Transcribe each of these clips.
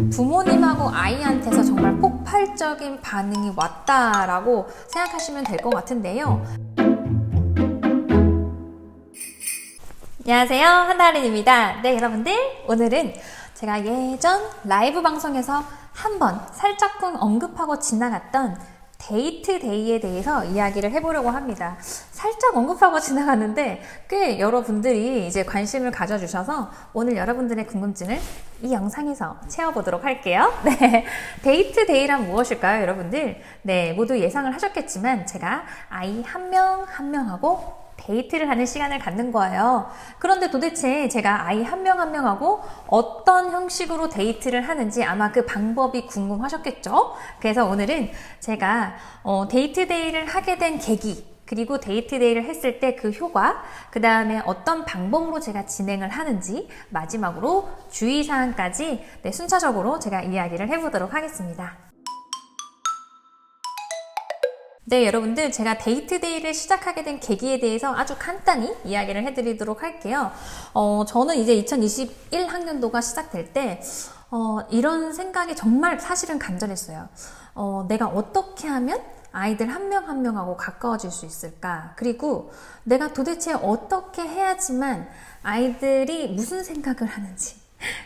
부모님하고 아이한테서 정말 폭발적인 반응이 왔다라고 생각하시면 될 것 같은데요. 안녕하세요, 한나린입니다. 네, 여러분들, 오늘은 제가 예전 라이브 방송에서 한번 살짝쿵 언급하고 지나갔던 데이트데이에 대해서 이야기를 해보려고 합니다. 살짝 언급하고 지나갔는데 꽤 여러분들이 이제 관심을 가져주셔서 오늘 여러분들의 궁금증을 이 영상에서 채워보도록 할게요. 네, 데이트데이란 무엇일까요, 여러분들? 네, 모두 예상을 하셨겠지만 제가 아이 한 명 한 명하고 데이트를 하는 시간을 갖는 거예요. 그런데 도대체 제가 아이 한 명 한 명하고 어떤 형식으로 데이트를 하는지 아마 그 방법이 궁금하셨겠죠? 그래서 오늘은 제가 데이트데이를 하게 된 계기, 그리고 데이트데이를 했을 때 그 효과, 그 다음에 어떤 방법으로 제가 진행을 하는지, 마지막으로 주의사항까지 순차적으로 제가 이야기를 해보도록 하겠습니다. 네, 여러분들, 제가 데이트데이를 시작하게 된 계기에 대해서 아주 간단히 이야기를 해드리도록 할게요. 저는 이제 2021 학년도가 시작될 때 이런 생각이 정말 사실은 간절했어요. 내가 어떻게 하면 아이들 한 명 한 명하고 가까워질 수 있을까? 그리고 내가 도대체 어떻게 해야지만 아이들이 무슨 생각을 하는지,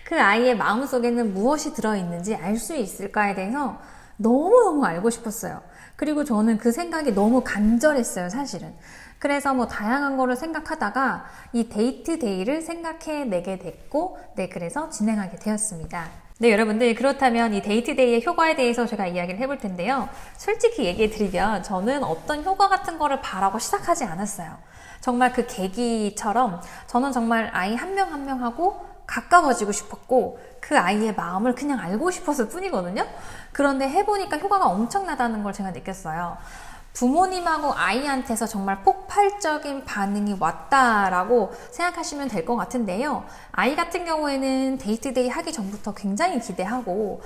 그 아이의 마음속에는 무엇이 들어있는지 알 수 있을까에 대해서 너무너무 알고 싶었어요. 그리고 저는 그 생각이 너무 간절했어요, 사실은. 그래서 뭐 다양한 거를 생각하다가 이 데이트데이를 생각해내게 됐고, 네, 그래서 진행하게 되었습니다. 네, 여러분들, 그렇다면 이 데이트데이의 효과에 대해서 제가 이야기를 해볼 텐데요. 솔직히 얘기해 드리면 저는 어떤 효과 같은 거를 바라고 시작하지 않았어요. 정말 그 계기처럼 저는 정말 아이 한 명 한 명하고 가까워지고 싶었고 그 아이의 마음을 그냥 알고 싶었을 뿐이거든요. 그런데 해보니까 효과가 엄청나다는 걸 제가 느꼈어요. 부모님하고 아이한테서 정말 폭발적인 반응이 왔다라고 생각하시면 될 것 같은데요. 아이 같은 경우에는 데이트데이 하기 전부터 굉장히 기대하고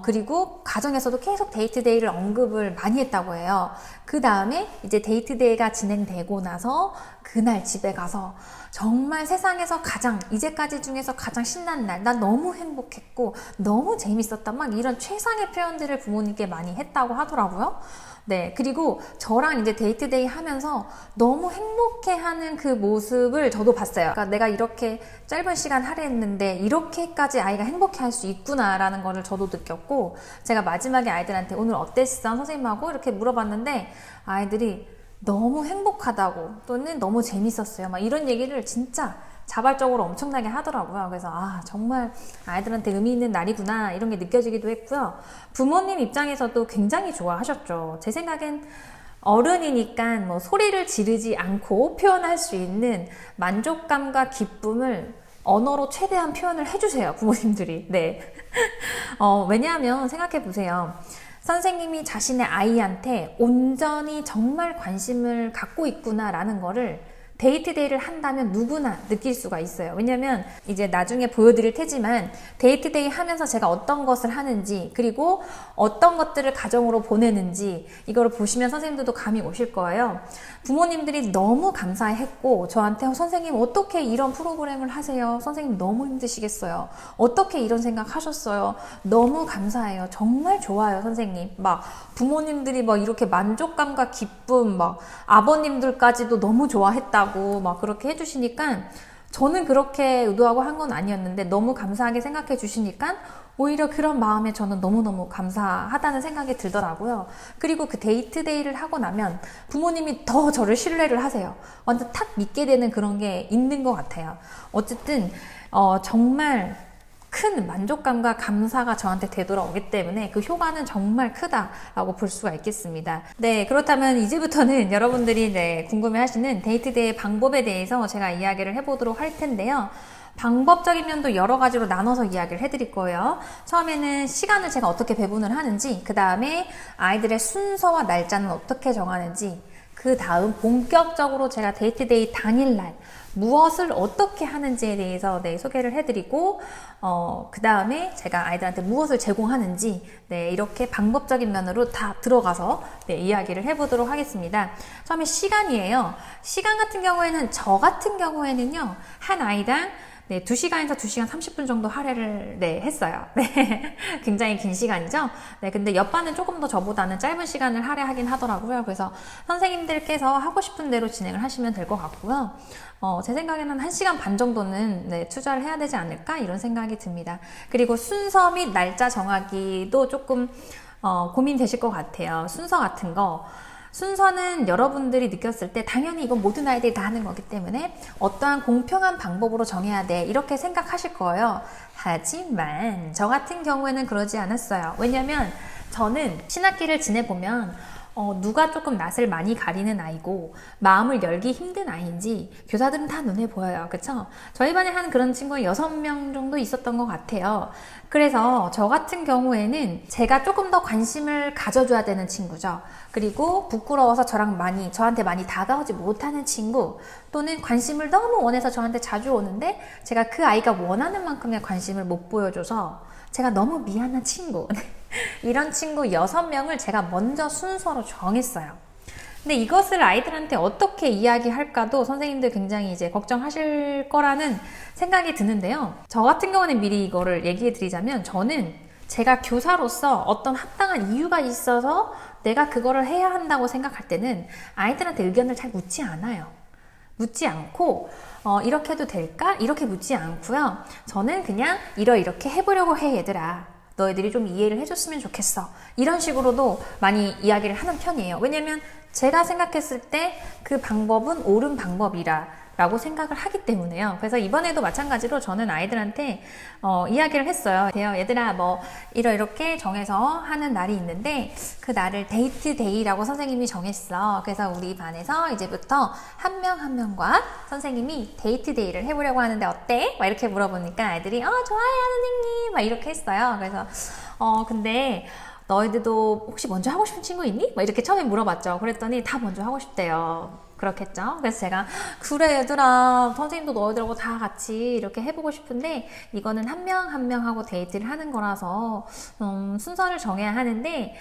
그리고 가정에서도 계속 데이트데이를 언급을 많이 했다고 해요. 그 다음에 이제 데이트데이가 진행되고 나서 그날 집에 가서 정말 세상에서 가장, 이제까지 중에서 가장 신난 날, 난 너무 행복했고 너무 재밌었다, 막 이런 최상의 표현들을 부모님께 많이 했다고 하더라고요. 네, 그리고 저랑 이제 데이트데이 하면서 너무 행복해하는 그 모습을 저도 봤어요. 그러니까 내가 이렇게 짧은 시간 할애했는데 이렇게까지 아이가 행복해할 수 있구나라는 거를 저도 느꼈고, 제가 마지막에 아이들한테 오늘 어땠어? 선생님하고 이렇게 물어봤는데 아이들이 너무 행복하다고, 또는 너무 재밌었어요, 막 이런 얘기를 진짜 자발적으로 엄청나게 하더라고요. 그래서 정말 아이들한테 의미 있는 날이구나 이런 게 느껴지기도 했고요. 부모님 입장에서도 굉장히 좋아하셨죠. 제 생각엔 어른이니까 뭐 소리를 지르지 않고 표현할 수 있는 만족감과 기쁨을 언어로 최대한 표현을 해주세요, 부모님들이. 네. 왜냐하면 생각해 보세요. 선생님이 자신의 아이한테 온전히 정말 관심을 갖고 있구나라는 거를 데이트데이를 한다면 누구나 느낄 수가 있어요. 왜냐면 이제 나중에 보여드릴 테지만 데이트데이 하면서 제가 어떤 것을 하는지, 그리고 어떤 것들을 가정으로 보내는지 이거를 보시면 선생님들도 감이 오실 거예요. 부모님들이 너무 감사했고 저한테 선생님 어떻게 이런 프로그램을 하세요? 선생님 너무 힘드시겠어요. 어떻게 이런 생각 하셨어요? 너무 감사해요. 정말 좋아요, 선생님. 막 부모님들이 막 이렇게 만족감과 기쁨, 막 아버님들까지도 너무 좋아했다고 막 그렇게 해주시니까 저는 그렇게 의도하고 한 건 아니었는데 너무 감사하게 생각해 주시니까 오히려 그런 마음에 저는 너무너무 감사하다는 생각이 들더라고요. 그리고 그 데이트데이를 하고 나면 부모님이 더 저를 신뢰를 하세요. 완전 탁 믿게 되는 그런 게 있는 것 같아요. 어쨌든 정말 큰 만족감과 감사가 저한테 되돌아오기 때문에 그 효과는 정말 크다라고 볼 수가 있겠습니다. 네, 그렇다면 이제부터는 여러분들이 궁금해하시는 데이트데이 방법에 대해서 제가 이야기를 해보도록 할 텐데요. 방법적인 면도 여러 가지로 나눠서 이야기를 해드릴 거예요. 처음에는 시간을 제가 어떻게 배분을 하는지, 그 다음에 아이들의 순서와 날짜는 어떻게 정하는지, 그 다음 본격적으로 제가 데이트데이 당일날 무엇을 어떻게 하는지에 대해서 소개를 해드리고, 그 다음에 제가 아이들한테 무엇을 제공하는지 이렇게 방법적인 면으로 다 들어가서 이야기를 해보도록 하겠습니다. 처음에 시간이에요. 시간 같은 경우에는 저 같은 경우에는요, 한 아이당 네, 2시간에서 2시간 30분 정도 할애를 네, 했어요. 네, 굉장히 긴 시간이죠. 네, 근데 옆반은 조금 더 저보다는 짧은 시간을 할애하긴 하더라고요. 그래서 선생님들께서 하고 싶은 대로 진행을 하시면 될 것 같고요. 제 생각에는 1시간 반 정도는 네, 투자를 해야 되지 않을까 이런 생각이 듭니다. 그리고 순서 및 날짜 정하기도 조금 고민되실 것 같아요. 순서 같은 거. 순서는 여러분들이 느꼈을 때 당연히 이건 모든 아이들이 다 하는 거기 때문에 어떠한 공평한 방법으로 정해야 돼 이렇게 생각하실 거예요. 하지만 저 같은 경우에는 그러지 않았어요. 왜냐면 저는 신학기를 지내보면 누가 조금 낯을 많이 가리는 아이고 마음을 열기 힘든 아이인지 교사들은 다 눈에 보여요. 그쵸? 저희 반에 한 그런 친구가 6명 정도 있었던 것 같아요. 그래서 저 같은 경우에는 제가 조금 더 관심을 가져줘야 되는 친구죠. 그리고 부끄러워서 저한테 많이 다가오지 못하는 친구, 또는 관심을 너무 원해서 저한테 자주 오는데 제가 그 아이가 원하는 만큼의 관심을 못 보여줘서 제가 너무 미안한 친구 이런 친구 6명을 제가 먼저 순서로 정했어요. 근데 이것을 아이들한테 어떻게 이야기할까도 선생님들 굉장히 이제 걱정하실 거라는 생각이 드는데요. 저 같은 경우는 미리 이거를 얘기해 드리자면, 저는 제가 교사로서 어떤 합당한 이유가 있어서 내가 그거를 해야 한다고 생각할 때는 아이들한테 의견을 잘 묻지 않아요. 묻지 않고 이렇게 해도 될까? 이렇게 묻지 않고요. 저는 그냥 이렇게 해보려고 해 얘들아. 너희들이 좀 이해를 해줬으면 좋겠어. 이런 식으로도 많이 이야기를 하는 편이에요. 왜냐면 제가 생각했을 때 그 방법은 옳은 방법이라 라고 생각을 하기 때문에요. 그래서 이번에도 마찬가지로 저는 아이들한테 이야기를 했어요. 얘들아 뭐 이렇게 정해서 하는 날이 있는데 그 날을 데이트 데이라고 선생님이 정했어. 그래서 우리 반에서 이제부터 한 명 한 명과 선생님이 데이트 데이를 해보려고 하는데 어때? 막 이렇게 물어보니까 아이들이 좋아요 선생님 막 이렇게 했어요. 그래서 근데 너희들도 혹시 먼저 하고 싶은 친구 있니? 막 이렇게 처음에 물어봤죠. 그랬더니 다 먼저 하고 싶대요. 그렇겠죠? 그래서 제가 그래 얘들아 선생님도 너희들하고 다 같이 이렇게 해보고 싶은데 이거는 한 명 한 명하고 데이트를 하는 거라서 순서를 정해야 하는데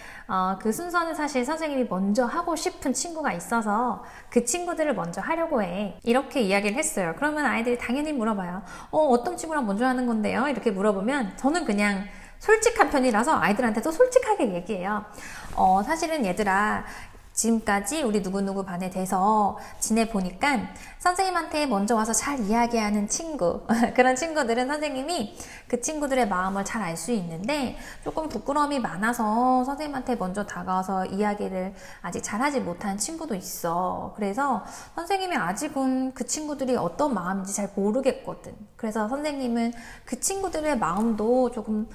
그 순서는 사실 선생님이 먼저 하고 싶은 친구가 있어서 그 친구들을 먼저 하려고 해. 이렇게 이야기를 했어요. 그러면 아이들이 당연히 물어봐요. 어떤 친구랑 먼저 하는 건데요? 이렇게 물어보면 저는 그냥 솔직한 편이라서 아이들한테도 솔직하게 얘기해요. 사실은 얘들아 지금까지 우리 누구누구 반에 대해서 지내보니까 선생님한테 먼저 와서 잘 이야기하는 친구 그런 친구들은 선생님이 그 친구들의 마음을 잘 알 수 있는데 조금 부끄러움이 많아서 선생님한테 먼저 다가와서 이야기를 아직 잘하지 못한 친구도 있어. 그래서 선생님이 아직은 그 친구들이 어떤 마음인지 잘 모르겠거든. 그래서 선생님은 그 친구들의 마음도 조금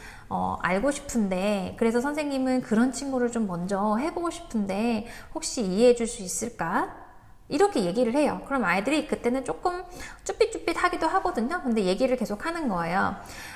알고 싶은데, 그래서 선생님은 그런 친구를 좀 먼저 해보고 싶은데 혹시 이해해 줄 수 있을까? 이렇게 얘기를 해요. 그럼 아이들이 그때는 조금 쭈삣쭈삣 하기도 하거든요. 근데 얘기를 계속 하는 거예요.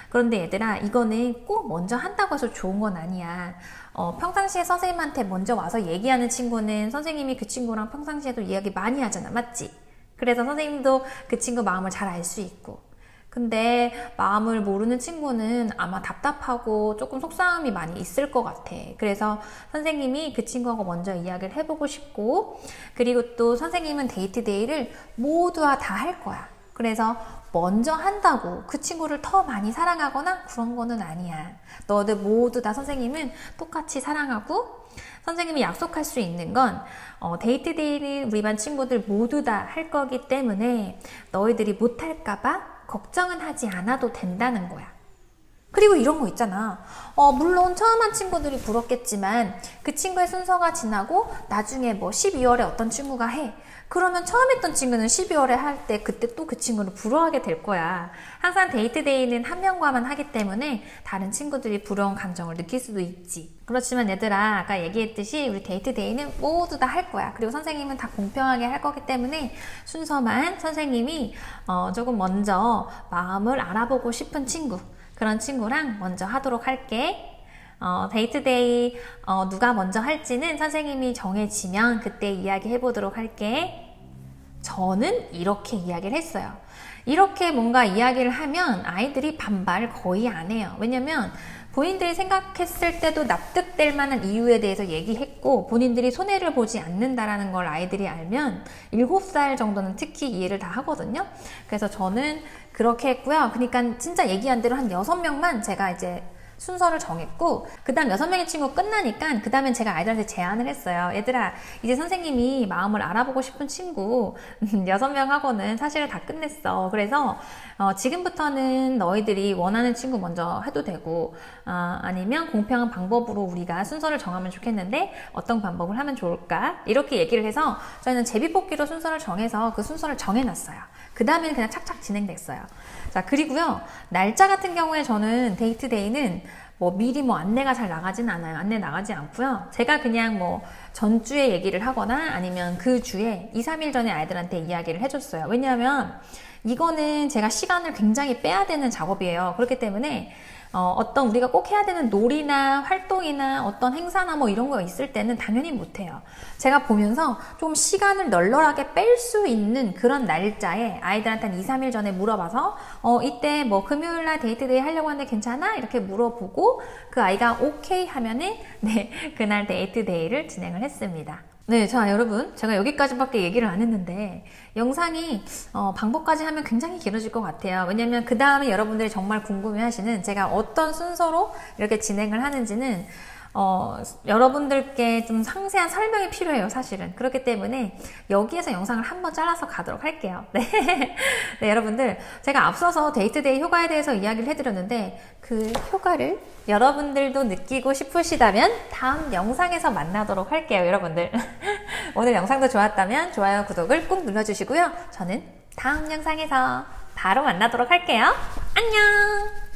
그런데 얘들아 이거는 꼭 먼저 한다고 해서 좋은 건 아니야. 평상시에 선생님한테 먼저 와서 얘기하는 친구는 선생님이 그 친구랑 평상시에도 이야기 많이 하잖아. 맞지? 그래서 선생님도 그 친구 마음을 잘 알 수 있고, 근데 마음을 모르는 친구는 아마 답답하고 조금 속상함이 많이 있을 것 같아. 그래서 선생님이 그 친구하고 먼저 이야기를 해보고 싶고, 그리고 또 선생님은 데이트 데이를 모두와 다 할 거야. 그래서 먼저 한다고 그 친구를 더 많이 사랑하거나 그런 거는 아니야. 너희들 모두 다 선생님은 똑같이 사랑하고, 선생님이 약속할 수 있는 건 데이트 데이를 우리 반 친구들 모두 다 할 거기 때문에 너희들이 못할까봐 걱정은 하지 않아도 된다는 거야. 그리고 이런 거 있잖아. 물론 처음 한 친구들이 부럽겠지만 그 친구의 순서가 지나고 나중에 뭐 12월에 어떤 친구가 해. 그러면 처음 했던 친구는 12월에 할 때 그때 또 그 친구를 부러워하게 될 거야. 항상 데이트 데이는 한 명과만 하기 때문에 다른 친구들이 부러운 감정을 느낄 수도 있지. 그렇지만 얘들아 아까 얘기했듯이 우리 데이트 데이는 모두 다 할 거야. 그리고 선생님은 다 공평하게 할 거기 때문에 순서만 선생님이 조금 먼저 마음을 알아보고 싶은 친구, 그런 친구랑 먼저 하도록 할게. 데이트 데이 누가 먼저 할지는 선생님이 정해지면 그때 이야기 해보도록 할게. 저는 이렇게 이야기를 했어요. 이렇게 뭔가 이야기를 하면 아이들이 반발을 거의 안 해요. 왜냐면 본인들이 생각했을 때도 납득될 만한 이유에 대해서 얘기했고 본인들이 손해를 보지 않는다라는 걸 아이들이 알면 7살 정도는 특히 이해를 다 하거든요. 그래서 저는 그렇게 했고요. 그러니까 진짜 얘기한 대로 한 6명만 제가 이제 순서를 정했고 그 다음 6명의 친구 끝나니까 그 다음엔 제가 아이들한테 제안을 했어요. 얘들아, 이제 선생님이 마음을 알아보고 싶은 친구 6명하고는 사실을 다 끝냈어. 그래서 지금부터는 너희들이 원하는 친구 먼저 해도 되고 아니면 공평한 방법으로 우리가 순서를 정하면 좋겠는데 어떤 방법을 하면 좋을까? 이렇게 얘기를 해서 저희는 제비뽑기로 순서를 정해서 그 순서를 정해놨어요. 그 다음에는 그냥 착착 진행됐어요. 자, 그리고요, 날짜 같은 경우에 저는 데이트데이는 미리 안내가 잘 나가진 않아요. 안내 나가지 않고요. 제가 그냥 전주에 얘기를 하거나 아니면 그 주에 2, 3일 전에 아이들한테 이야기를 해줬어요. 왜냐하면 이거는 제가 시간을 굉장히 빼야 되는 작업이에요. 그렇기 때문에 어떤 우리가 꼭 해야 되는 놀이나 활동이나 어떤 행사나 이런 거 있을 때는 당연히 못해요. 제가 보면서 좀 시간을 널널하게 뺄 수 있는 그런 날짜에 아이들한테 한 2, 3일 전에 물어봐서 이때 금요일날 데이트데이 하려고 하는데 괜찮아? 이렇게 물어보고 그 아이가 오케이 하면은 네, 그날 데이트데이를 진행을 했습니다. 네, 자 여러분, 제가 여기까지밖에 얘기를 안 했는데 영상이 방법까지 하면 굉장히 길어질 것 같아요. 왜냐면 그 다음에 여러분들이 정말 궁금해하시는 제가 어떤 순서로 이렇게 진행을 하는지는 여러분들께 좀 상세한 설명이 필요해요, 사실은. 그렇기 때문에 여기에서 영상을 한번 잘라서 가도록 할게요. 네. 네, 여러분들. 제가 앞서서 데이트데이 효과에 대해서 이야기를 해드렸는데 그 효과를 여러분들도 느끼고 싶으시다면 다음 영상에서 만나도록 할게요, 여러분들. 오늘 영상도 좋았다면 좋아요, 구독을 꾹 눌러주시고요. 저는 다음 영상에서 바로 만나도록 할게요. 안녕!